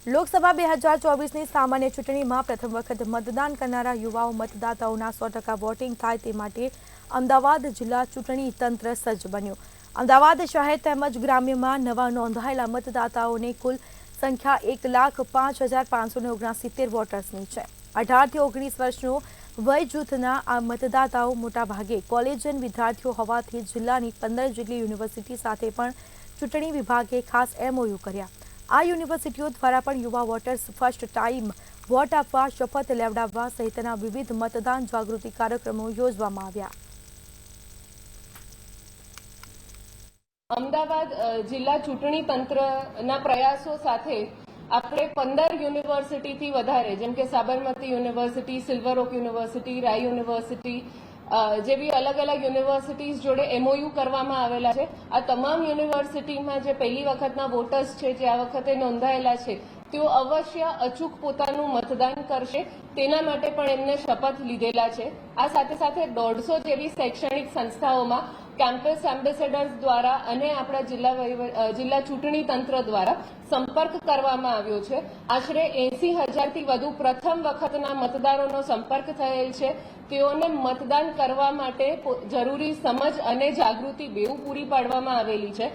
લોકસભા 2024ની સામાન્ય ચૂંટણીમાં પ્રથમ વખત મતદાન કરનારા યુવાઓ મતદાતાઓના 100% વોટિંગ થાય તે માટે અમદાવાદ જિલ્લા ચૂંટણી તંત્ર સજ્જ બન્યું। અમદાવાદ શહેર તેમજ ગ્રામ્યમાં નવા નોંધાયેલા મતદાતાઓની કુલ સંખ્યા 1,05,569 વોટર્સની છે। 18 થી 19 વર્ષનો વય જૂથના આ મતદાતાઓ મોટાભાગે કોલેજિયન વિદ્યાર્થીઓ હોવાથી જિલ્લાની 15 જેટલી યુનિવર્સિટી સાથે પણ ચૂંટણી વિભાગે ખાસ MOU કર્યા। આ યુનિવર્સિટીઓ દ્વારા પણ યુવા વોટર્સ ફર્સ્ટ ટાઈમ વોટ આપવા, શપથ લેવડાવવા સહિતના વિવિધ મતદાન જાગૃતિ કાર્યક્રમો યોજવામાં આવ્યા। અમદાવાદ જિલ્લા ચૂંટણી તંત્રના પ્રયાસો સાથે આપણે 15 યુનિવર્સિટીથી વધારે જેમ કે Sabarmati university, silver oak university, Rai university જેવી અલગ અલગ યુનિવર્સિટીઝ જોડે MOU કરવામાં આવેલા છે। આ તમામ યુનિવર્સિટીમાં જે પહેલી વખતના વોટર્સ છે, જે આ વખતે નોંધાયેલા છે, તેઓ અવશ્ય અચૂક પોતાનું મતદાન કરશે, તેના માટે પણ એમને શપથ લીધેલા છે। આ સાથે સાથે 150 જેવી શૈક્ષણિક સંસ્થાઓમાં કેમ્પસ એમ્બેસેડર્સ દ્વારા અને આપણા જિલ્લા ચૂંટણી તંત્ર દ્વારા સંપર્ક કરવામાં આવ્યો છે। આશરે 80,000થી વધુ પ્રથમ વખતના મતદારોનો સંપર્ક થયેલ છે। તેઓને મતદાન કરવા માટે જરૂરી સમજ અને જાગૃતિ બેઉ પૂરી પાડવામાં આવેલી છે।